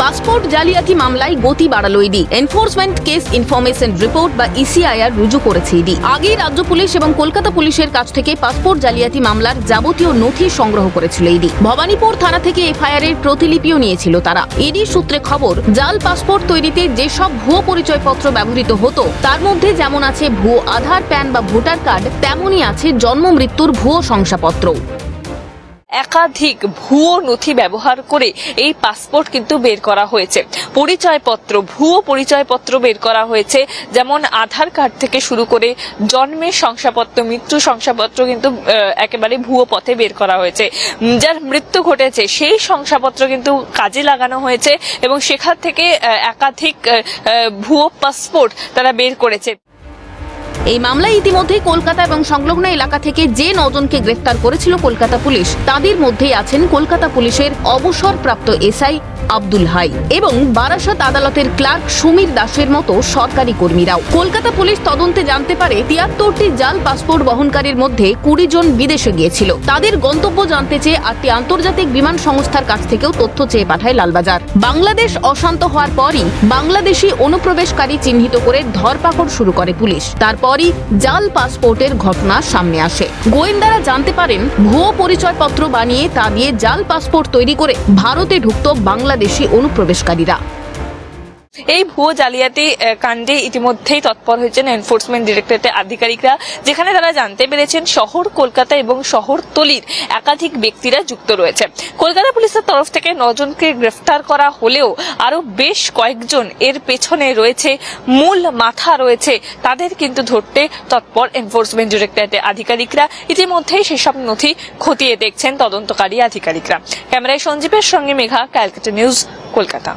Passport জালিয়াতি মামলায় গতি বাড়ালো ED. Enforcement case information report বা ইসিআইআর রুজু করেছে ইডি। আগেই রাজ্য পুলিশ এবং কলকাতা পুলিশের কাছ থেকে পাসপোর্ট জালিয়াতি মামলার যাবতীয় নথি সংগ্রহ করেছিল ইডি। ভবানীপুর থানা থেকে এফআইআর এর প্রতিলিপিও নিয়েছিল তারা। ইডি সূত্রে খবর, জাল পাসপোর্ট তৈরিতে যেসব ভুয়ো পরিচয়পত্র ব্যবহৃত হতো তার মধ্যে যেমন আছে ভুয়ো আধার, প্যান বা ভোটার কার্ড, তেমনই আছে জন্ম মৃত্যুর ভুয়ো শংসাপত্র। একাধিক ভুয়ো নথি ব্যবহার করে এই পাসপোর্ট কিন্তু বের করা হয়েছে। পরিচয়পত্র, ভুয়ো পরিচয়পত্র বের করা হয়েছে, যেমন আধার কার্ড থেকে শুরু করে জন্মের শংসাপত্র, মৃত্যু শংসাপত্র কিন্তু একেবারে ভুয়ো পথে বের করা হয়েছে। যার মৃত্যু ঘটেছে সেই শংসাপত্র কিন্তু কাজে লাগানো হয়েছে এবং সেখান থেকে একাধিক ভুয়ো পাসপোর্ট তারা বের করেছে। এই মামলায় ইতিমধ্যেই কলকাতা এবং সংলগ্ন এলাকা থেকে যে 9 জনকে গ্রেফতার করেছিল কলকাতা পুলিশ, তাদের মধ্যেই আছেন কলকাতা পুলিশের অবসরপ্রাপ্ত এসআই আব্দুল হাই এবং বারাসাত আদালতের ক্লার্ক সুমির দাসের মতো সরকারি কর্মীরাও। কলকাতা পুলিশ তদন্তে জানতে পারে 73টি জাল পাসপোর্ট বহনকারীর মধ্যে 20 জন বিদেশে গিয়েছিল। তাদের গন্তব্য জানতে চেয়ে 8টি আন্তর্জাতিক বিমান সংস্থার কাছ থেকেও তথ্য চেয়ে পাঠায় লালবাজার। বাংলাদেশ অশান্ত হওয়ার পরই বাংলাদেশি অনুপ্রবেশকারী চিহ্নিত করে ধরপাকড় শুরু করে পুলিশ। তারপরই জাল পাসপোর্টের ঘটনা সামনে আসে। গোয়েন্দারা জানতে পারেন ভুয়ো পরিচয়পত্র বানিয়ে তা দিয়ে জাল পাসপোর্ট তৈরি করে ভারতে ঢুকত বাংলাদেশি অনুপ্রবেশকারীরা। এই ভুয়ো জালিয়াতি কাণ্ডে ইতিমধ্যেই তৎপর হয়েছেন এনফোর্সমেন্ট ডিরেক্টরেটের আধিকারিকরা, যেখানে তারা জানতে পেরেছেন শহর কলকাতা এবং শহরতলির একাধিক ব্যক্তিরা যুক্ত রয়েছে। কলকাতা পুলিশের তরফ থেকে 9 জনকে গ্রেফতার করা হলেও আরো বেশ কয়েকজন এর পেছনে রয়েছে, মূল মাথা রয়েছে, তাদের কিন্তু ধরতে তৎপর এনফোর্সমেন্ট ডিরেক্টরেটের আধিকারিকরা। ইতিমধ্যেই সেসব নথি খতিয়ে দেখছেন তদন্তকারী আধিকারিকরা। ক্যামেরায় সঞ্জীবের সঙ্গে মেঘা, ক্যালকাটা নিউজ, কলকাতা।